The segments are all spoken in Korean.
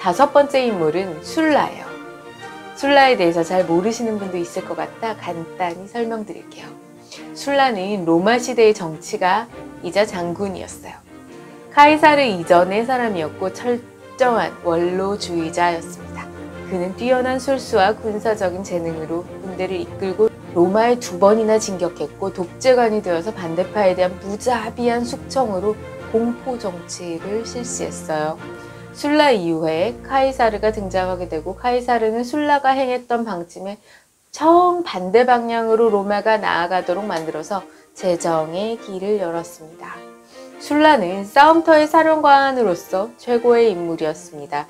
다섯 번째 인물은 술라예요. 술라에 대해서 잘 모르시는 분도 있을 것 같아 간단히 설명드릴게요. 술라는 로마 시대의 정치가이자 장군이었어요. 카이사르 이전의 사람이었고 철저한 원로주의자였습니다. 그는 뛰어난 술수와 군사적인 재능으로 군대를 이끌고 로마에 2번이나 진격했고 독재관이 되어서 반대파에 대한 무자비한 숙청으로 공포 정치를 실시했어요. 술라 이후에 카이사르가 등장하게 되고 카이사르는 술라가 행했던 방침에 정반대 방향으로 로마가 나아가도록 만들어서 재정의 길을 열었습니다. 술라는 싸움터의 사령관으로서 최고의 인물이었습니다.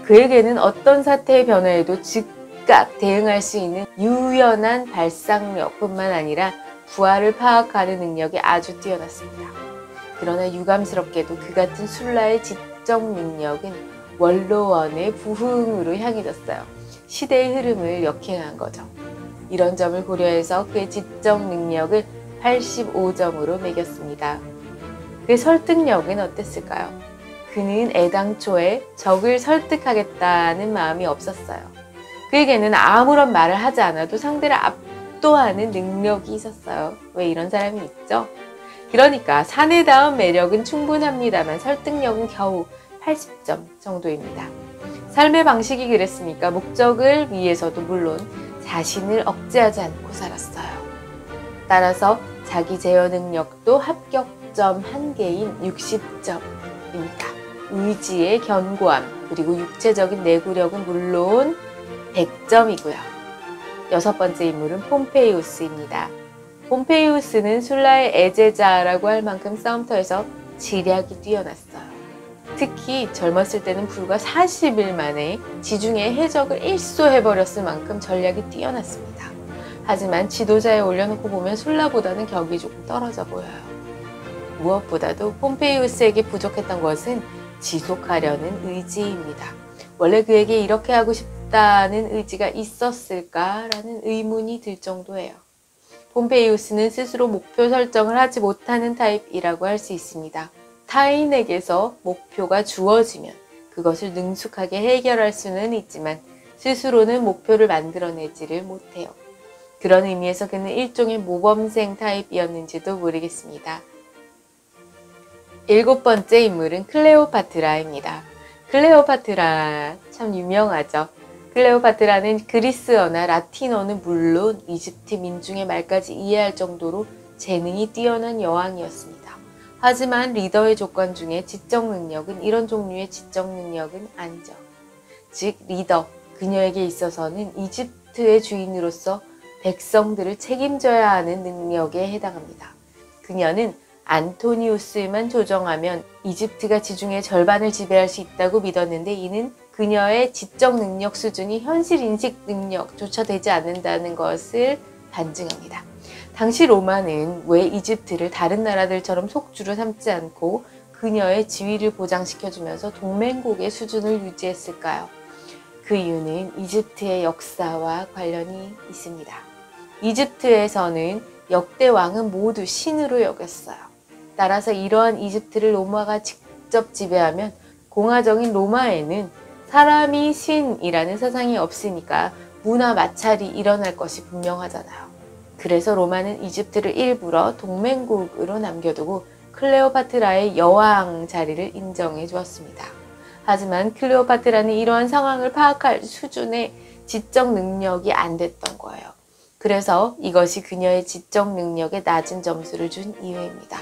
그에게는 어떤 사태의 변화에도 즉각 대응할 수 있는 유연한 발상력뿐만 아니라 부하를 파악하는 능력이 아주 뛰어났습니다. 그러나 유감스럽게도 그 같은 술라의 지적 능력은 원로원의 부흥으로 향해졌어요. 시대의 흐름을 역행한 거죠. 이런 점을 고려해서 그의 지적 능력을 85점으로 매겼습니다. 그의 설득력은 어땠을까요? 그는 애당초에 적을 설득하겠다는 마음이 없었어요. 그에게는 아무런 말을 하지 않아도 상대를 압도하는 능력이 있었어요. 왜 이런 사람이 있죠? 그러니까 사내다운 매력은 충분합니다만 설득력은 겨우 80점 정도입니다. 삶의 방식이 그랬으니까 목적을 위해서도 물론 자신을 억제하지 않고 살았어요. 따라서 자기 제어 능력도 합격점 1개인 60점입니다. 의지의 견고함 그리고 육체적인 내구력은 물론 100점이고요. 여섯 번째 인물은 폼페이우스입니다. 폼페이우스는 술라의 애제자라고 할 만큼 싸움터에서 지략이 뛰어났어요. 특히 젊었을 때는 불과 40일 만에 지중해 해적을 일소해버렸을 만큼 전략이 뛰어났습니다. 하지만 지도자에 올려놓고 보면 술라보다는 격이 조금 떨어져 보여요. 무엇보다도 폼페이우스에게 부족했던 것은 지속하려는 의지입니다. 원래 그에게 이렇게 하고 싶다는 의지가 있었을까라는 의문이 들 정도예요. 폼페이우스는 스스로 목표 설정을 하지 못하는 타입이라고 할 수 있습니다. 타인에게서 목표가 주어지면 그것을 능숙하게 해결할 수는 있지만 스스로는 목표를 만들어내지를 못해요. 그런 의미에서 그는 일종의 모범생 타입이었는지도 모르겠습니다. 일곱 번째 인물은 클레오파트라입니다. 클레오파트라 참 유명하죠. 클레오파트라는 그리스어나 라틴어는 물론 이집트 민중의 말까지 이해할 정도로 재능이 뛰어난 여왕이었습니다. 하지만 리더의 조건 중에 지적 능력은 이런 종류의 지적 능력은 아니죠. 즉 리더, 그녀에게 있어서는 이집트의 주인으로서 백성들을 책임져야 하는 능력에 해당합니다. 그녀는 안토니우스만 조정하면 이집트가 지중해 절반을 지배할 수 있다고 믿었는데 이는 그녀의 지적 능력 수준이 현실 인식 능력조차 되지 않는다는 것을 반증합니다. 당시 로마는 왜 이집트를 다른 나라들처럼 속주로 삼지 않고 그녀의 지위를 보장시켜주면서 동맹국의 수준을 유지했을까요? 그 이유는 이집트의 역사와 관련이 있습니다. 이집트에서는 역대 왕은 모두 신으로 여겼어요. 따라서 이러한 이집트를 로마가 직접 지배하면 공화정인 로마에는 사람이 신이라는 사상이 없으니까 문화 마찰이 일어날 것이 분명하잖아요. 그래서 로마는 이집트를 일부러 동맹국으로 남겨두고 클레오파트라의 여왕 자리를 인정해 주었습니다. 하지만 클레오파트라는 이러한 상황을 파악할 수준의 지적 능력이 안 됐던 거예요. 그래서 이것이 그녀의 지적 능력에 낮은 점수를 준 이유입니다.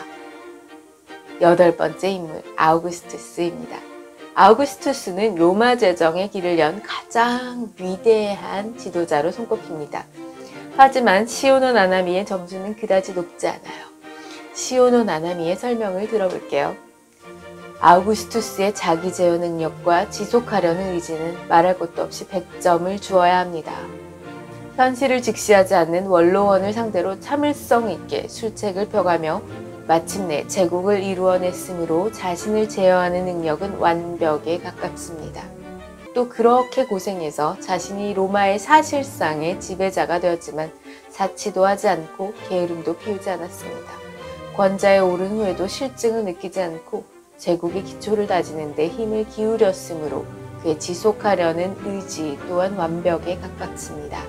여덟 번째 인물, 아우구스투스입니다. 아우구스투스는 로마 제정의 길을 연 가장 위대한 지도자로 손꼽힙니다. 하지만 시오노 나나미의 점수는 그다지 높지 않아요. 시오노 나나미의 설명을 들어볼게요. 아우구스투스의 자기 제어 능력과 지속하려는 의지는 말할 것도 없이 100점을 주어야 합니다. 현실을 직시하지 않는 원로원을 상대로 참을성 있게 술책을 펴가며 마침내 제국을 이루어냈으므로 자신을 제어하는 능력은 완벽에 가깝습니다. 또 그렇게 고생해서 자신이 로마의 사실상의 지배자가 되었지만 사치도 하지 않고 게으름도 피우지 않았습니다. 권좌에 오른 후에도 실증을 느끼지 않고 제국의 기초를 다지는 데 힘을 기울였으므로 그의 지속하려는 의지 또한 완벽에 가깝습니다.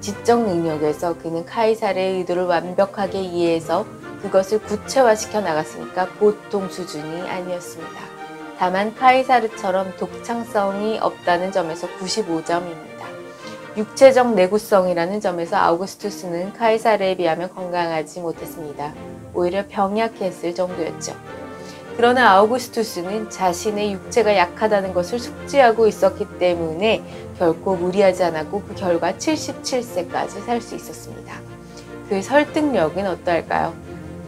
지적 능력에서 그는 카이사르의 의도를 완벽하게 이해해서 그것을 구체화시켜 나갔으니까 보통 수준이 아니었습니다. 다만 카이사르처럼 독창성이 없다는 점에서 95점입니다. 육체적 내구성이라는 점에서 아우구스투스는 카이사르에 비하면 건강하지 못했습니다. 오히려 병약했을 정도였죠. 그러나 아우구스투스는 자신의 육체가 약하다는 것을 숙지하고 있었기 때문에 결코 무리하지 않았고 그 결과 77세까지 살 수 있었습니다. 그의 설득력은 어떠할까요?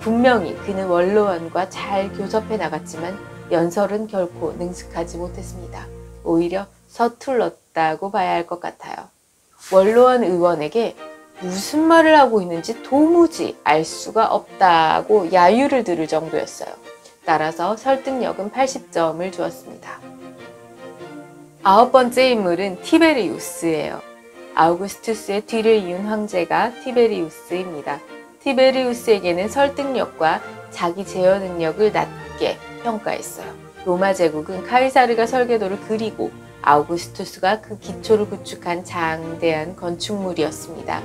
분명히 그는 원로원과 잘 교섭해 나갔지만 연설은 결코 능숙하지 못했습니다. 오히려 서툴렀다고 봐야 할 것 같아요. 원로원 의원에게 무슨 말을 하고 있는지 도무지 알 수가 없다고 야유를 들을 정도였어요. 따라서 설득력은 80점을 주었습니다. 9번째 인물은 티베리우스예요. 아우구스투스의 뒤를 이은 황제가 티베리우스입니다. 티베리우스에게는 설득력과 자기 제어 능력을 낮게 평가했어요. 로마 제국은 카이사르가 설계도를 그리고 아우구스투스가 그 기초를 구축한 장대한 건축물이었습니다.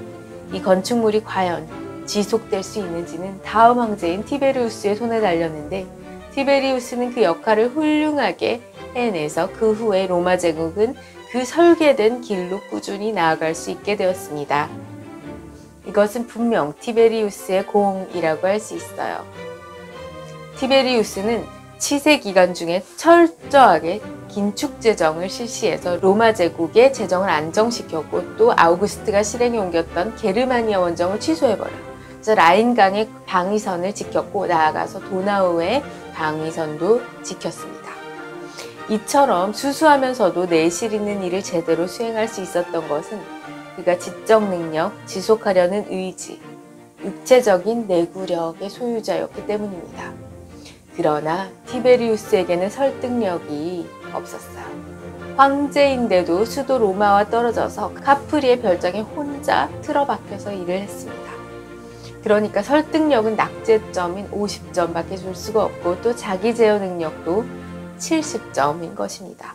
이 건축물이 과연 지속될 수 있는지는 다음 황제인 티베리우스의 손에 달렸는데 티베리우스는 그 역할을 훌륭하게 해내서 그 후에 로마 제국은 그 설계된 길로 꾸준히 나아갈 수 있게 되었습니다. 이것은 분명 티베리우스의 공이라고 할 수 있어요. 티베리우스는 치세 기간 중에 철저하게 긴축 재정을 실시해서 로마 제국의 재정을 안정시켰고 또 아우구스트가 실행에 옮겼던 게르마니아 원정을 취소해버려요. 그래서 라인강의 방위선을 지켰고 나아가서 도나우의 방위선도 지켰습니다. 이처럼 수수하면서도 내실 있는 일을 제대로 수행할 수 있었던 것은 그가 지적 능력, 지속하려는 의지, 육체적인 내구력의 소유자였기 때문입니다. 그러나 티베리우스에게는 설득력이 없었어요. 황제인데도 수도 로마와 떨어져서 카프리의 별장에 혼자 틀어박혀서 일을 했습니다. 그러니까 설득력은 낙제점인 50점밖에 줄 수가 없고 또 자기 제어 능력도 70점인 것입니다.